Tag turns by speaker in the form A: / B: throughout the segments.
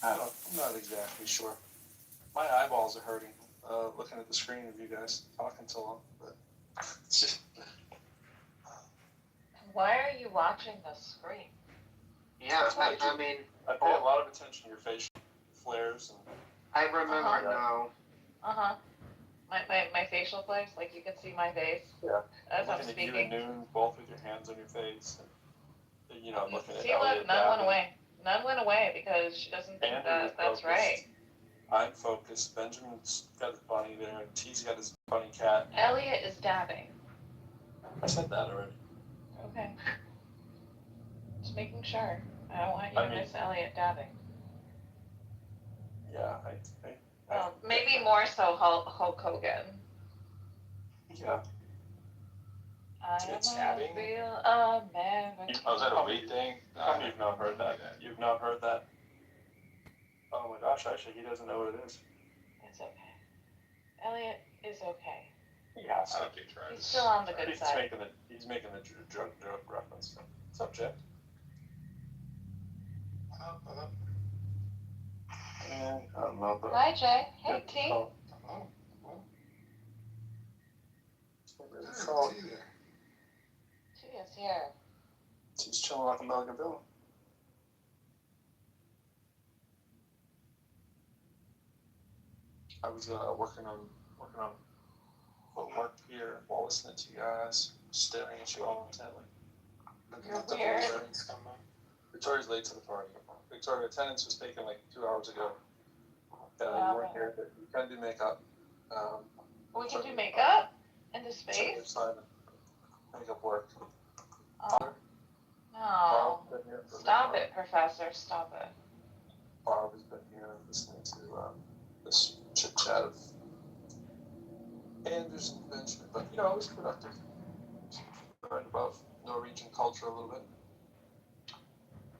A: I'm not exactly sure. My eyeballs are hurting looking at the screen of you guys talking so long. But it's just,
B: Why are you watching the screen?
C: Yeah, I mean,
A: I pay a lot of attention to your facial flares and.
C: I remember now.
B: My facial flares, like you can see my face.
A: Yeah.
B: As I'm
A: looking
B: speaking.
A: at you at noon, both with your hands on your face, and looking
B: See,
A: at
B: look, none went away. None went away because she doesn't think that that's right.
A: I'm focused. Benjamin's got his bunny there, and T's got his bunny cat.
B: Elliot is dabbing.
A: I said that already.
B: Okay. Just making sure. I don't want you to miss Elliot dabbing.
A: Yeah,
B: well, maybe more so Hulk Hogan.
A: Yeah.
B: It's dabbing? Real American.
A: Oh, is that a weight thing? You've not heard that. You've not heard that. Oh my gosh, actually, he doesn't know what it is.
B: It's okay. Elliot is okay.
A: Yeah,
B: he's still on the good side.
A: He's making the drug reference. Subject. And I don't know.
B: Hi, Jay. Hey, T.
A: Oh.
B: T is here.
A: She's chilling like a Melgaville. I was working on footwork here while listening to you guys, staring at you all intently.
B: You're weird.
A: Victoria's late to the party. Victoria, attendance was taken like 2 hours ago. You weren't here, but you can do makeup.
B: We can do makeup in the space?
A: Makeup work.
B: No. Stop it, Professor. Stop it.
A: Barb has been here listening to this chit chat of Anders and Benjamin, but it was productive. Right above Norwegian culture a little bit.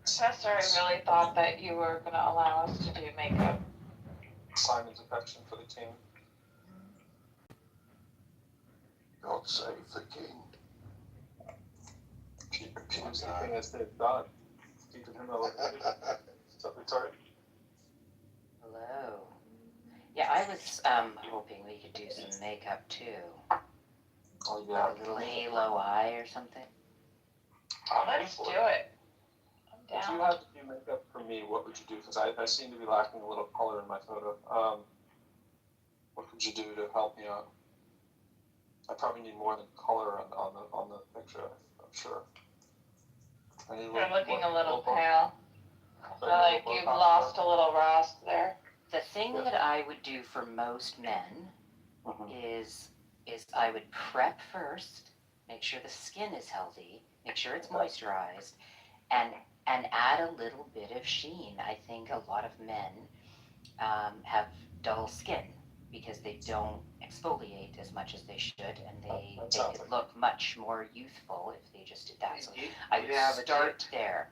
B: Professor, I really thought that you were going to allow us to do makeup.
A: Simon's affection for the king.
D: God save the king.
A: Peter's the king as they've done. Keeping him elevated. What's up, Victoria?
E: Hello. Yeah, I was hoping we could do some makeup too.
A: Oh yeah.
E: A little halo eye or something.
B: Let's do it. I'm down.
A: If you had to do makeup for me, what would you do? Because I seem to be lacking a little color in my photo. What could you do to help me out? I probably need more than color on the picture. I'm sure.
B: You're looking a little pale. I feel like you've lost a little rust there.
E: The thing that I would do for most men is I would prep first, make sure the skin is healthy, make sure it's moisturized, and add a little bit of sheen. I think a lot of men have dull skin because they don't exfoliate as much as they should, and they could look much more youthful if they just did that. So I would start there.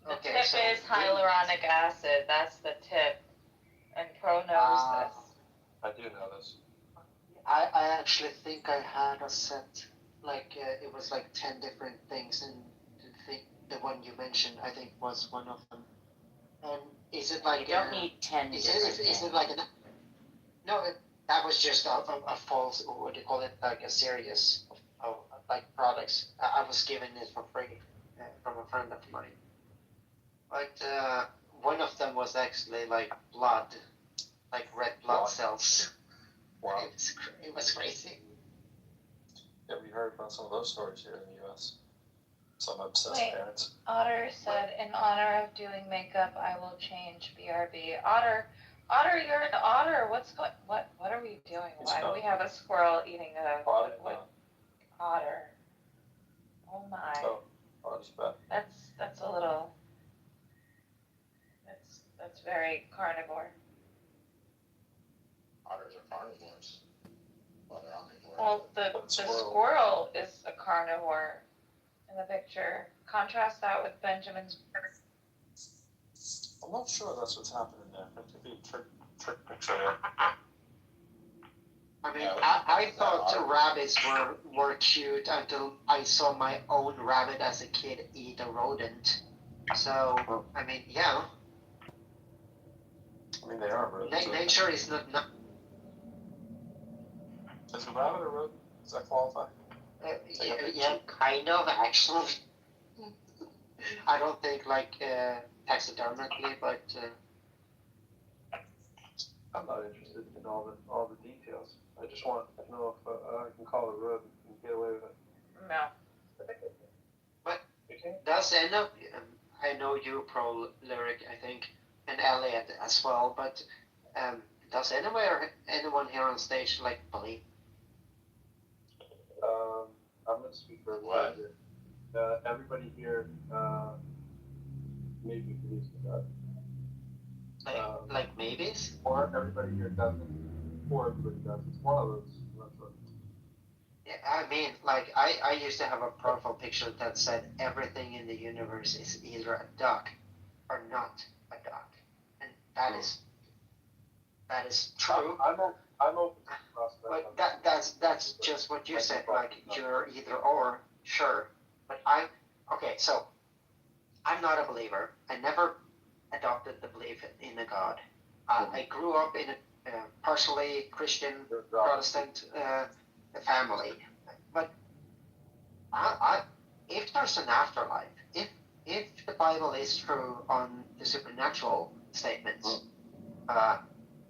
B: The tip is hyaluronic acid. That's the tip. And Pro knows this.
A: I do know this.
C: I actually think I had a set, it was like 10 different things, and the one you mentioned, I think, was one of them. And is it like...
E: You don't need 10 different things.
C: Is it like No, that was just a false, what do you call it, like a series of products. I was given it for free from a friend of mine. But one of them was actually like blood, like red blood cells.
A: Wow.
C: It was crazy.
A: Yeah, we heard about some of those stories here in the U.S. Some obsessed parents.
B: Otter said, in honor of doing makeup, I will change BRB. Otter, you're an otter. What are we doing? Why do we have a squirrel eating a otter? Oh my.
A: Oh, otter's bad.
B: That's a little. That's very carnivore.
D: Otters are carnivores.
B: Well, the squirrel is a carnivore in the picture. Contrast that with Benjamin's.
A: I'm not sure that's what's happening there. It could be a trick picture there.
C: I mean, I thought rabbits were cute until I saw my own rabbit as a kid eat a rodent. So, I mean, yeah.
A: I mean, they are rodents.
C: Nature is not.
A: Is a rabbit a rodent? Does that qualify?
C: Yeah, kind of actually. I don't think like taxidermically, but
A: I'm not interested in all the details. I just want to know if I can call it a rodent and get away with it.
B: No.
C: But
A: You can?
C: does end up. I know you pro lyric, I think, and Elliot as well. But does anyone here on stage like believe?
A: I'm going to speak for everybody here. Everybody here maybe believes in God.
C: Like maybes?
A: Or everybody here doesn't. Or everybody does. It's one of those. I'm not sure.
C: Yeah, I mean, like I used to have a profile picture that said everything in the universe is either a duck or not a duck, and that is true.
A: I'm open to the prospect.
C: But that's just what you said. Like you're either or, sure. But okay. So I'm not a believer. I never adopted the belief in a God. I grew up in a partially Christian Protestant family, but if there's an afterlife, if the Bible is true on the supernatural statements,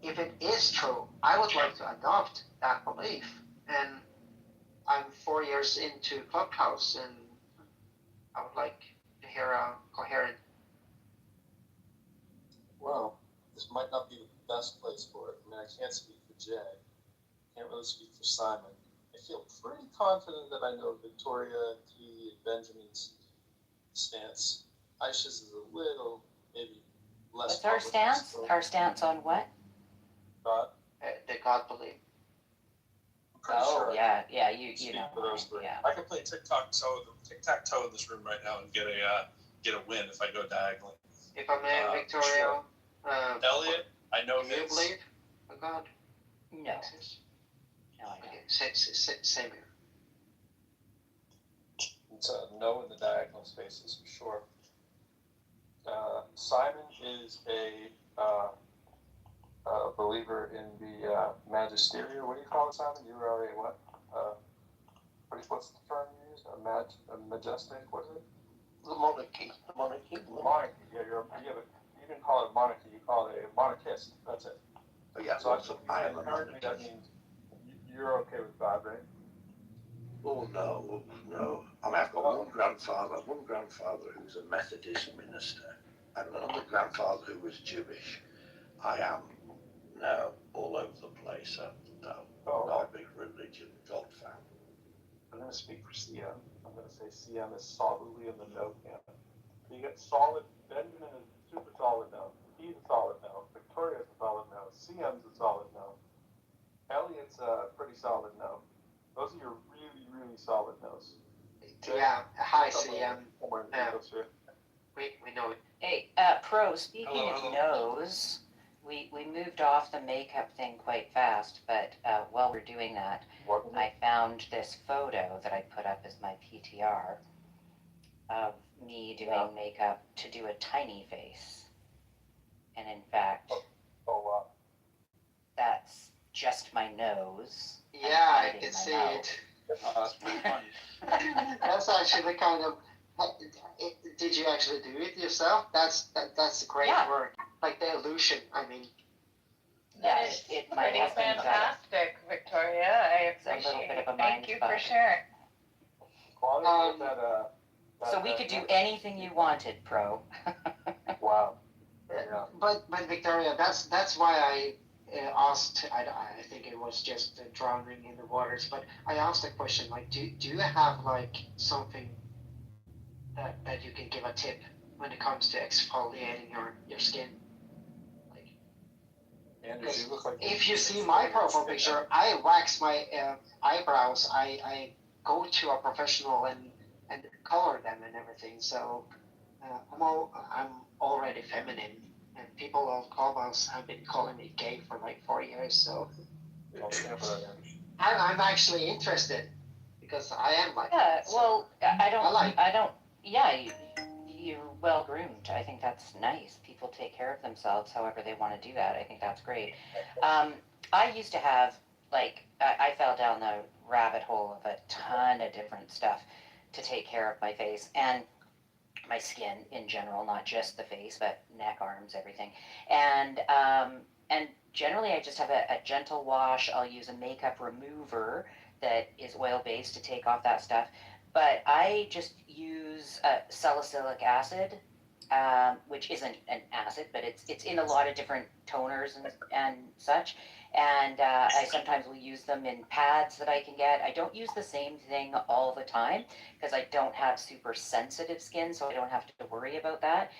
C: if it is true, I would like to adopt that belief. And I'm 4 years into Clubhouse, and I would like to hear a coherent.
A: Well, this might not be the best place for it. I mean, I can't speak for Jay. I can't really speak for Simon. I feel pretty confident that I know Victoria, T, and Benjamin's stance. Aisha's is a little, maybe less.
E: What's our stance? Our stance on what?
A: God.
C: The God belief.
E: Oh,
A: Sure.
E: yeah,
A: Speak
E: you know,
A: for those three.
E: yeah.
F: I can play tic-tac-toe in this room right now and get a win if I go diagonally.
C: If I may, Victoria,
F: sure. Elliot, I know
C: do you
F: his.
C: believe a God
E: No,
C: exists?
E: no, I don't.
C: Okay, same here.
A: It's a no in the diagonal spaces for sure. Simon is a believer in the magisteria. What do you call it, Simon? You are a what? What's the term you use? A majestic? What is it?
D: The monarchy.
A: Monarchy. Yeah, you didn't call it a monarchy. You call it a monarchist. That's it.
D: But yeah,
A: So
D: I am a
A: apparently that
D: monarchist.
A: means you're okay with God, right?
D: Oh no. I mean, I've got one grandfather who's a Methodist minister, and another grandfather who was Jewish. I am now all over the place, and not a big religion God fan.
A: I'm going to speak for CM. I'm going to say CM is solidly in the no camp. You get solid. Benjamin is super solid now. He's a solid now. Victoria's a solid now. CM's a solid now. Elliot's pretty solid now. Those are your really, really solid no's.
C: Yeah, hi CM.
A: Somewhere in the middle here.
C: We know it.
E: Hey, Pro, speaking
F: Hello.
E: of nose, we moved off the makeup thing quite fast, but while we're doing that,
A: What?
E: I found this photo that I put up as my PTR of me doing makeup to do a tiny face. And in fact, that's just my nose.
C: Yeah, I
E: hiding
C: can
E: my
C: see
E: mouth.
C: it.
F: That's pretty funny.
C: That's actually kind of. Did you actually do it yourself? That's great
E: Yeah.
C: work. Like the illusion. I mean.
E: Yeah,
B: It's
E: it my
B: pretty
E: husband got it.
B: fantastic, Victoria. I
E: It's a little
B: appreciate
E: bit
B: it.
E: of a
B: Thank
E: mind
B: you
E: fuck.
B: for sharing.
A: Quality that,
E: So we could do anything you wanted, Pro.
A: Wow. Yeah.
C: But Victoria, that's why I asked. I think it was just drowning in the waters. But I asked a question like, do you have like something that you can give a tip when it comes to exfoliating your skin? Like,
A: Andrew, you look like
C: if you see my profile picture, I wax my eyebrows. I go to a professional and color them and everything. So I'm already feminine, and people on Clubhouse have been calling me gay for like 4 years. So I'm actually interested because I am like
E: Yeah,
C: that, so.
E: well, I don't.
C: I like-
E: I don't. Yeah, you're well groomed. I think that's nice. People take care of themselves however they want to do that. I think that's great. I used to have, like, I fell down the rabbit hole of a ton of different stuff to take care of my face and my skin in general, not just the face, but neck, arms, everything. And generally, I just have a gentle wash. I'll use a makeup remover that is oil based to take off that stuff. But I just use salicylic acid, which isn't an acid, but it's in a lot of different toners and such. And I sometimes will use them in pads that I can get. I don't use the same thing all the time because I don't have super sensitive skin, so I don't have to worry about that.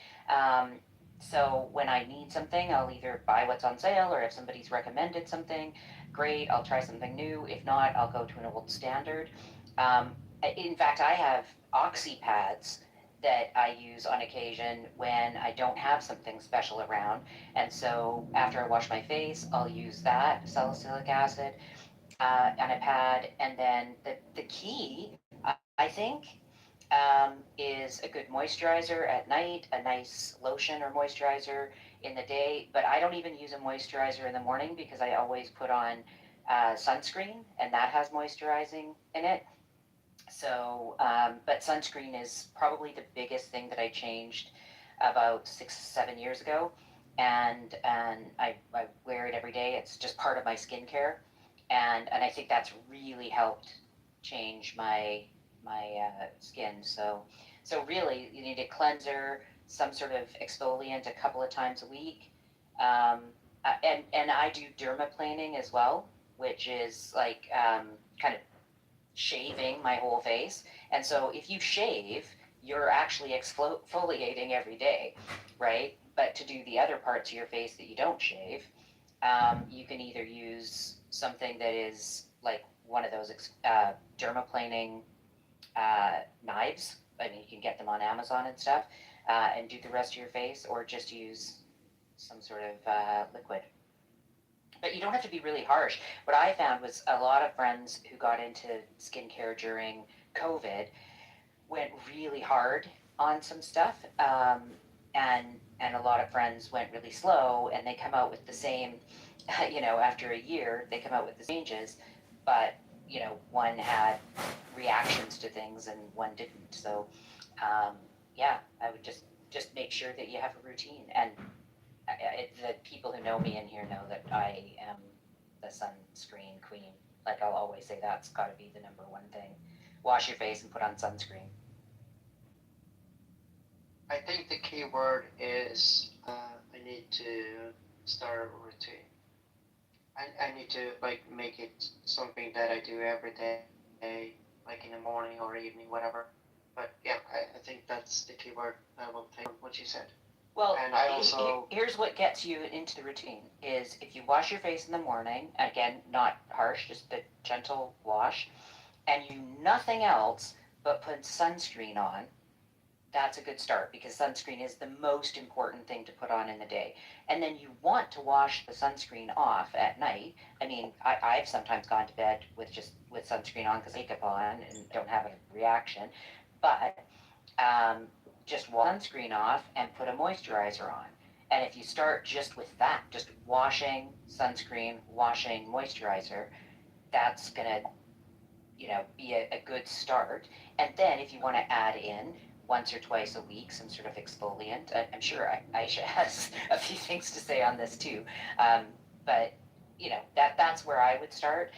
E: So when I need something, I'll either buy what's on sale, or if somebody's recommended something, great, I'll try something new. If not, I'll go to an old standard. Um, in fact, I have oxy pads that I use on occasion when I don't have something special around. And so after I wash my face, I'll use that salicylic acid on a pad. And then the key, I think, is a good moisturizer at night, a nice lotion or moisturizer in the day. But I don't even use a moisturizer in the morning because I always put on sunscreen, and that has moisturizing in it. So, but sunscreen is probably the biggest thing that I changed about 6, 7 years ago, and I wear it every day. It's just part of my skincare, and I think that's really helped change my skin. So really, you need a cleanser, some sort of exfoliant a couple of times a week, and I do dermaplaning as well, which is like kind of shaving my whole face. And so if you shave, you're actually exfoliating every day, right? But to do the other parts of your face that you don't shave, you can either use something that is like one of those dermaplaning knives. I mean, you can get them on Amazon and stuff, and do the rest of your face, or just use some sort of liquid. But you don't have to be really harsh. What I found was a lot of friends who got into skincare during COVID went really hard on some stuff, and a lot of friends went really slow, and they come out with the same, after a year they come out with the changes, but one had reactions to things and one didn't. So yeah, I would just make sure that you have a routine. And the people who know me in here know that I am the sunscreen queen. Like, I'll always say that's got to be the number one thing. Wash your face and put on sunscreen.
C: I think the key word is I need to start a routine. I need to like make it something that I do every day, like in the morning or evening, whatever. But yeah, I think that's the key word. I will take what you said.
E: Well,
C: And I also
E: here's what gets you into the routine is if you wash your face in the morning, again, not harsh, just a gentle wash, and you nothing else but put sunscreen on, that's a good start because sunscreen is the most important thing to put on in the day. And then you want to wash the sunscreen off at night. I mean, I've sometimes gone to bed with sunscreen on because makeup on and don't have a reaction, but just sunscreen off and put a moisturizer on. And if you start just with that, just washing, sunscreen, washing, moisturizer, that's gonna, be a good start. And then if you want to add in once or twice a week some sort of exfoliant, I'm sure Aisha has a few things to say on this too. But that's where I would start.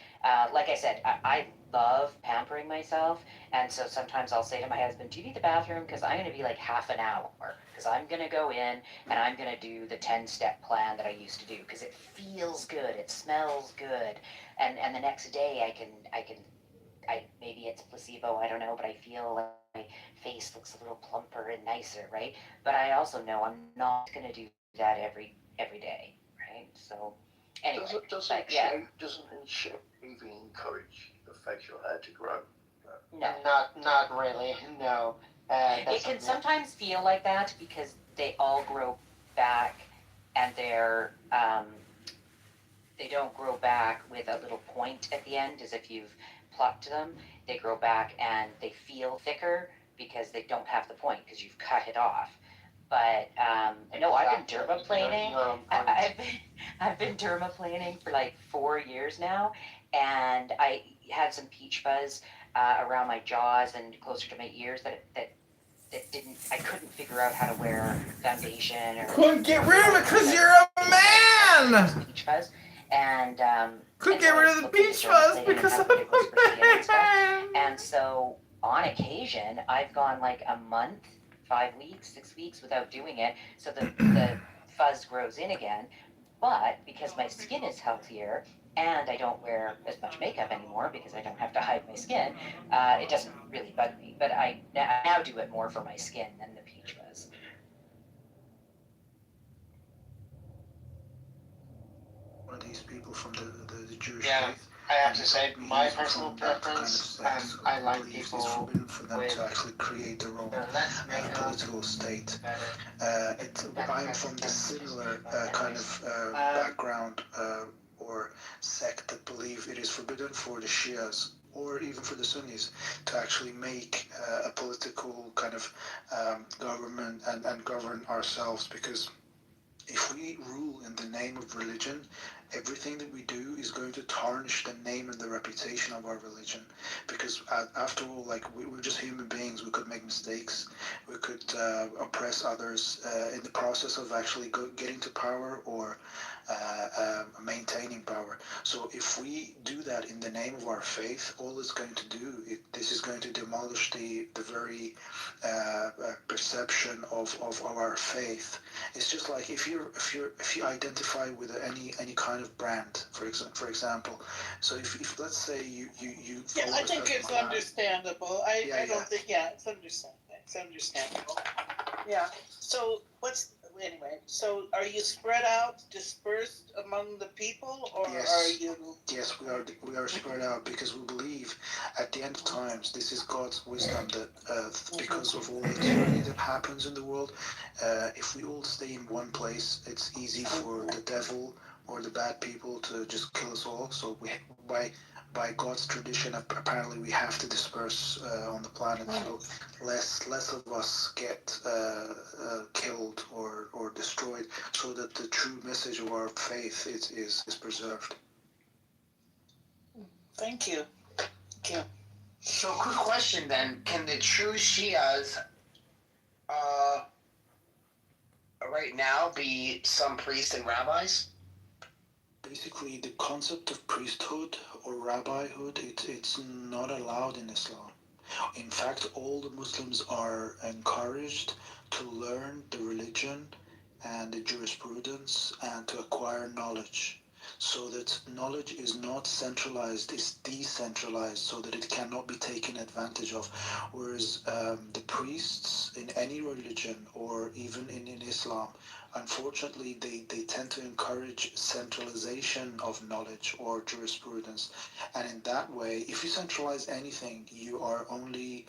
E: Like I said, I love pampering myself, and so sometimes I'll say to my husband, "Do you need the bathroom? Because I'm going to be like half an hour. Because I'm going to go in and I'm going to do the 10-step plan that I used to do because it feels good, it smells good, and the next day I maybe it's placebo, I don't know, but I feel like my face looks a little plumper and nicer, right? But I also know I'm not going to do that every day, right? So anyway,
D: Doesn't shaving encourage the facial hair to grow?
E: no.
C: not really. No.
E: It can sometimes feel like that because they all grow back, and they don't grow back with a little point at the end as if you've plucked them. They grow back and they feel thicker because they don't have the point because you've cut it off. But no, I've been
C: Exactly.
E: dermaplaning.
C: You're on point.
E: I've been dermaplaning for like 4 years now, and I had some peach fuzz around my jaws and closer to my ears that didn't. I couldn't figure out how to wear foundation or.
G: Couldn't get rid of it because you're a man.
E: Peach fuzz, and
G: Couldn't get rid of the peach fuzz because I'm a man.
E: And so on occasion, I've gone like a month, 5 weeks, 6 weeks without doing it, so the fuzz grows in again. But because my skin is healthier and I don't wear as much makeup anymore because I don't have to hide my skin, it doesn't really bug me. But I now do it more for my skin than the peach fuzz.
H: One of these people from the Jewish
C: Yeah.
H: faith.
C: I have to say, my personal preference, I like people
H: It's forbidden for them
C: with
H: to actually create their own
C: less makeup,
H: political state.
C: better.
H: I'm from the similar kind of background or sect that believe it is forbidden for the Shias or even for the Sunnis to actually make a political kind of government and govern ourselves, because if we rule in the name of religion, everything that we do is going to tarnish the name and the reputation of our religion. Because after all, like we're just human beings. We could make mistakes. We could oppress others in the process of actually getting to power or maintaining power. So if we do that in the name of our faith, all it's going to do, this is going to demolish the very perception of our faith. It's just like if you identify with any kind of brand, for example. So if let's say you
I: Yeah, I think it's
H: brand.
I: understandable. I don't think, it's understandable. It's understandable. Yeah. So anyway, so are you spread out, dispersed among the people, or
H: Yes.
I: are you?
H: Yes, we are spread out because we believe at the end of times this is God's wisdom that because of all the tyranny that happens in the world, if we all stay in one place, it's easy for the devil or the bad people to just kill us all. So by God's tradition, apparently we have to disperse on the planet, so less of us get killed or destroyed, so that the true message of our faith is preserved.
I: Thank you. Thank you.
J: So, quick question then: can the true Shias, right now, be some priests and rabbis?
H: Basically, the concept of priesthood or rabbihood, it's not allowed in Islam. In fact, all the Muslims are encouraged to learn the religion and the jurisprudence and to acquire knowledge, so that knowledge is not centralized, it's decentralized, so that it cannot be taken advantage of. Whereas the priests in any religion or even in Islam, unfortunately, they tend to encourage centralization of knowledge or jurisprudence. And in that way, if you centralize anything, you are only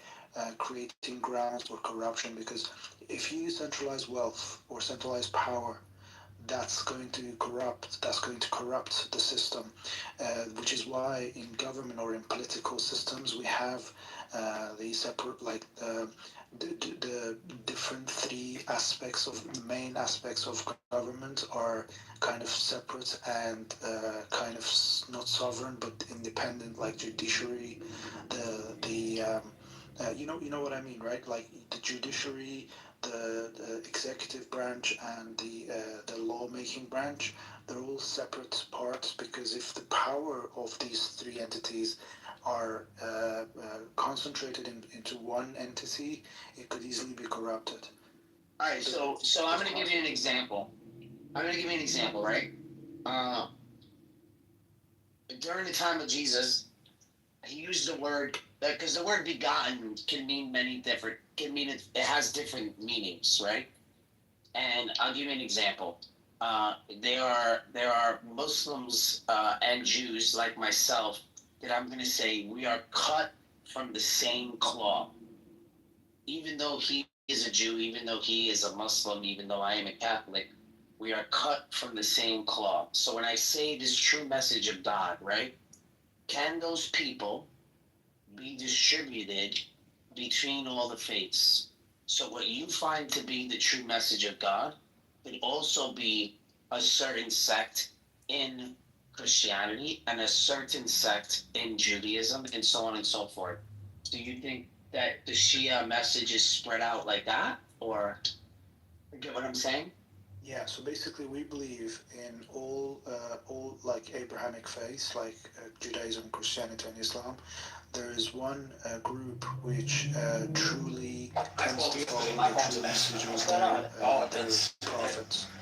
H: creating grounds for corruption, because if you centralize wealth or centralize power, that's going to corrupt the system, which is why in government or in political systems we have the separate, like the different three aspects of main aspects of government are kind of separate and kind of not sovereign but independent, like judiciary, you know what I mean, right? Like the judiciary, the executive branch, and the lawmaking branch, they're all separate parts, because if the power of these three entities are concentrated into one entity, it could easily be corrupted.
J: All right, so I'm going to give you an example. Right? During the time of Jesus, he used the word, because the word begotten can mean it has different meanings, right? And I'll give you an example. There are Muslims and Jews like myself that I'm going to say we are cut from the same cloth. Even though he is a Jew, even though he is a Muslim, even though I am a Catholic, we are cut from the same cloth. So when I say this true message of God, right, can those people be distributed between all the faiths? So what you find to be the true message of God could also be a certain sect in Christianity and a certain sect in Judaism and so on and so forth. Do you think that the Shia message is spread out like that? Or you get what I'm saying?
H: Yeah, so basically we believe in all like Abrahamic faiths, like Judaism, Christianity, and Islam. There is one group which truly tends to follow the true message of their prophets.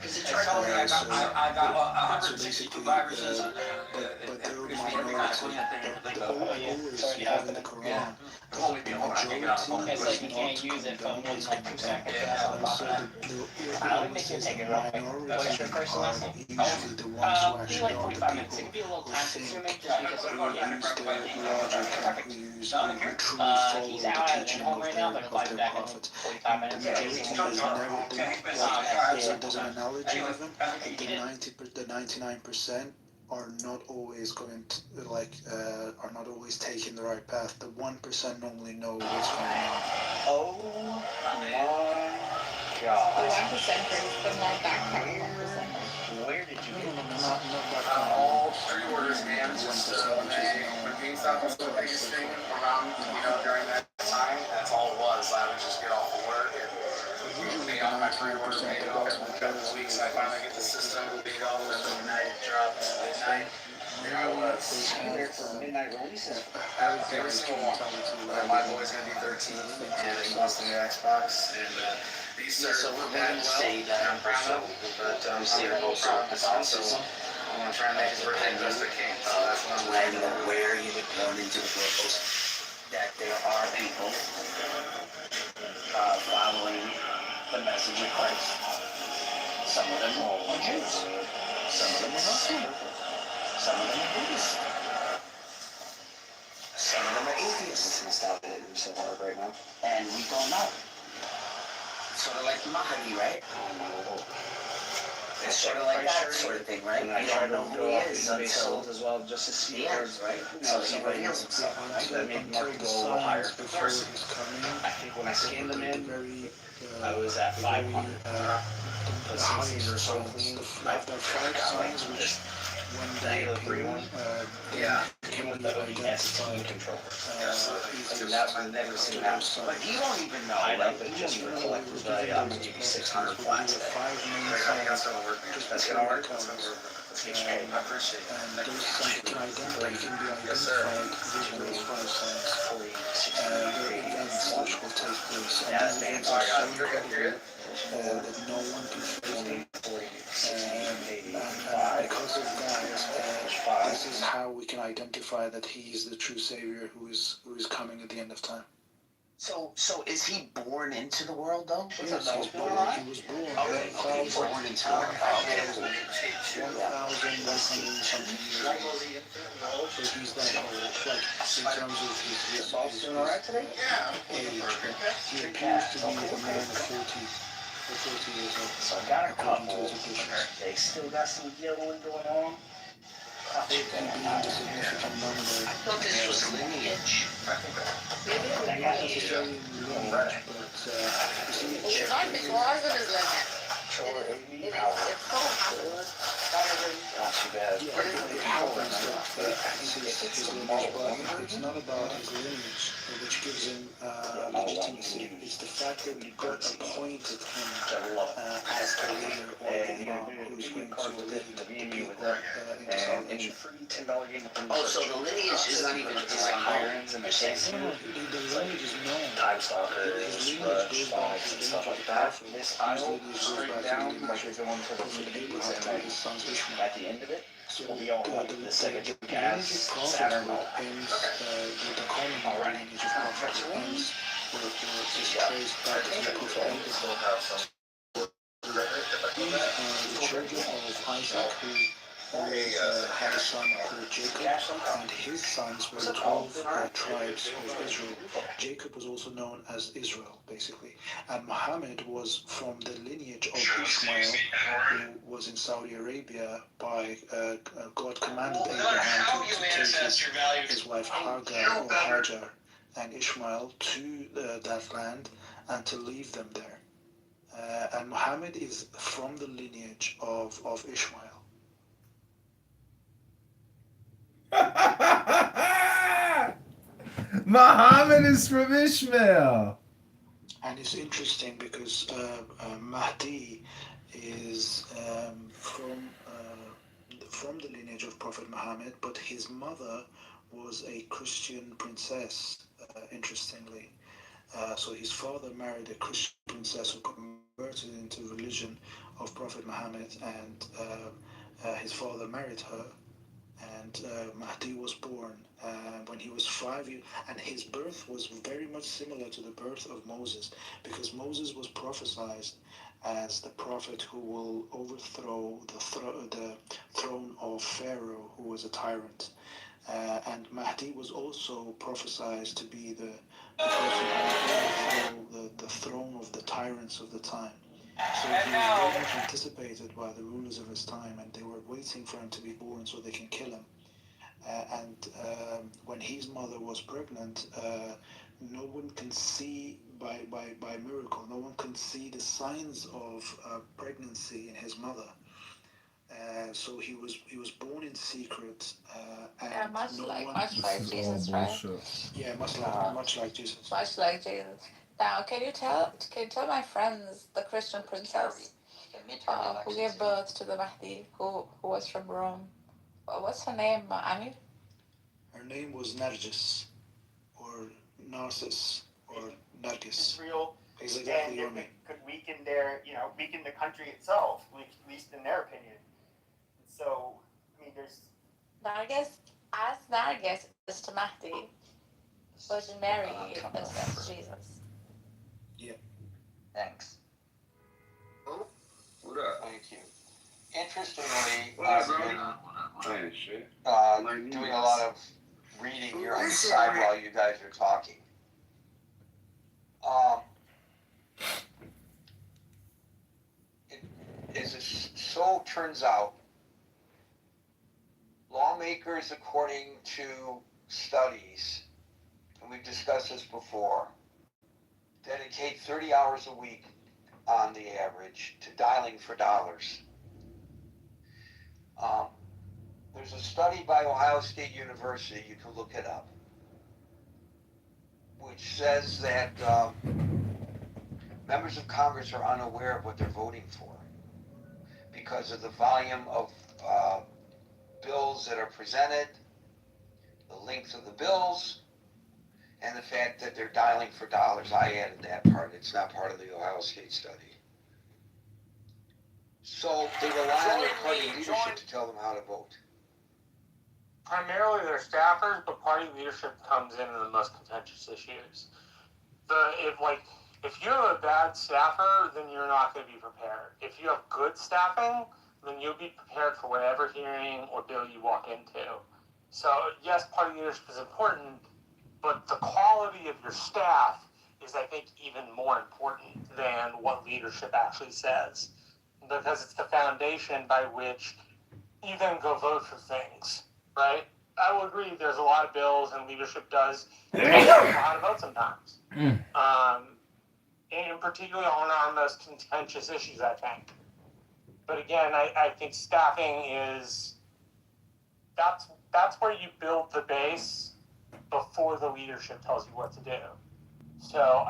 H: So basically, but they're a minority. Always having the Quran, but the majority is not coming down, and also the always is the minority are usually the ones who actually are the people who think, who use their logic, and who truly follow the teaching of their prophet. The majority is never, there's an analogy even, the 99% are not always going to, are not always taking the right path. The 1% normally know what's going on.
J: Oh my
B: The 1% brings them more backpack 1%.
J: Where did you get
H: Not back
K: All pre-orders, man. Just when GameStop was the biggest thing around, during that time, that's all it was. I would just get off of work and pay off my pre-order, pay it off in a couple of weeks. I finally get the system paid off, and then midnight drops midnight. There I was.
J: midnight releases?
K: Every single one. My boy's gonna be 13, and he wants the new Xbox, and these are that well, and I'm proud of it, but I'm a little proud of myself, so I'm gonna try and make his birthday the best I can, so that's what I'm
J: I
K: doing.
J: know where you were born into the world, that there are people following the message of Christ. Some of them are Jews, some of them are Muslim, some of them are Buddhist, some of them are atheists.
K: Right now.
J: And we don't know. Sort of like Mahdi, right? It's sort of like that sort of thing, right? You don't know who he is until
K: as well, just to see
J: the end, right? So he reveals himself, right?
K: That made the
H: Until
K: market
H: the
K: go a little higher.
H: signs
K: Of
H: before
K: course,
H: his coming,
K: I think when I scanned them in,
H: very,
K: I was at 500.
H: the highest
K: or so
H: signs,
K: clean.
H: the five signs which when they appear,
K: Yeah.
H: can be identified
K: control.
H: easily.
K: I've never seen that.
J: But you don't even know,
K: I know,
J: right?
K: but
J: You
K: just
J: don't
K: for
J: even know.
K: collector's value, I'm gonna give you 600 flat today.
H: Five main
K: I think that's
H: signs
K: gonna work.
H: just
K: That's
H: before
K: gonna
H: the
K: work. That's gonna
H: comes.
K: work. Let's get you paid. I appreciate it.
H: And those signs can be identified
K: Yes, sir.
H: visually as five signs.
K: 40, 60,
H: There are events which will take place, and these events are so incredible that no one can face them. And because of that, this is how we can identify that he is the true Savior who is coming at the end of time.
J: So is he born into the world though?
H: Yes, he was born.
J: Okay, born into the world. Okay, cool.
H: 1,100 something years ago. So he's that old, like in terms of his age, but he appears to be a man of 40 years old.
K: So I got a
H: according to
K: couple.
H: his editions.
K: They still got some yellowing going on.
H: It can be a significant number.
J: I thought this was lineage.
H: Not necessarily in lineage, but you see,
B: It's not, it wasn't as limit. It's so hard.
K: Not too bad.
H: yeah, it happens that his lineage, but it's not about his lineage, which gives him legitimacy. It's the fact that God appointed him as the leader or the imam who's going to lead the people into salvation.
J: Oh, so the lineage is not even his own.
H: The lineage is known.
K: Time stalkers,
H: His lineage
K: rush,
H: goes back
K: spikes,
H: to
K: and
H: the
K: stuff
H: lineage
K: like
H: of the
K: that.
H: prophet.
K: This
H: His
K: aisle
H: lineage goes
K: straight
H: back to
K: down,
H: the
K: like
H: lineage
K: you're going to the
H: of
K: Philippines,
H: Abraham
K: and
H: to
K: then
H: his son Ishmael.
K: at the end of it,
H: So
K: we all have the second
H: lineage
K: gas,
H: of prophet
K: Saturn.
H: ends, the common lineage of prophet ends, or is traced back to the prophet Abraham. The children of Isaac who had a son called Jacob, and his sons were the 12 tribes of Israel. Jacob was also known as Israel, basically. And Muhammad was from the lineage of Ishmael, who was in Saudi Arabia by God commanded Abraham to take his wife Hagar or Hajar and Ishmael to that land, and to leave them there. And Muhammad is from the lineage of Ishmael.
G: Muhammad is from Ishmael.
H: And it's interesting because Mahdi is from the lineage of Prophet Muhammad, but his mother was a Christian princess, interestingly. So his father married a Christian princess who converted into religion of Prophet Muhammad, and his father married her, and Mahdi was born when he was 5 years, and his birth was very much similar to the birth of Moses, because Moses was prophesied as the prophet who will overthrow the throne of Pharaoh, who was a tyrant. And Mahdi was also prophesied to be the person who would overthrow the throne of the tyrants of the time. So he was very much anticipated by the rulers of his time, and they were waiting for him to be born so they can kill him. And when his mother was pregnant, no one can see by miracle, no one can see the signs of pregnancy in his mother. So he was born in secret, and
B: Yeah, much
H: no
B: like
H: one.
B: much like
G: This is all
B: Jesus, right?
G: bullshit.
H: Yeah, much like Jesus.
B: Much like Jesus. Now, can you tell my friends the Christian princess who gave birth to the Mahdi, who was from Rome? What's her name, Amir?
H: Her name was Nargis, or Narcissus, or Nargis.
L: Israel,
H: Exactly
L: and
H: your
L: it
H: name.
L: could weaken weaken the country itself, at least in their opinion. So, I mean, there's
B: Nargis, as Nargis is to Mahdi, Virgin Mary is as Jesus.
H: Yeah.
B: Thanks.
D: What up?
K: Thank you. Interestingly,
D: What up,
K: I've
D: bro?
K: been doing a lot of reading here on the side while you guys are talking. As it so turns out, lawmakers, according to studies, and we've discussed this before, dedicate 30 hours a week on the average to dialing for dollars. There's a study by Ohio State University, you can look it up, which says that members of Congress are unaware of what they're voting for because of the volume of bills that are presented, the length of the bills, and the fact that they're dialing for dollars. I added that part. It's not part of the Ohio State study. So they rely on their party leadership to tell them how to vote.
M: Primarily they're staffers, but party leadership comes in the most contentious issues. If you have a bad staffer, then you're not going to be prepared. If you have good staffing, then you'll be prepared for whatever hearing or bill you walk into. So yes, party leadership is important, but the quality of your staff is, I think, even more important than what leadership actually says, because it's the foundation by which you then go vote for things, right? I will agree there's a lot of bills and leadership does know how to vote sometimes. And particularly on our most contentious issues, I think. But again, I think staffing that's where you build the base before the leadership tells you what to do. So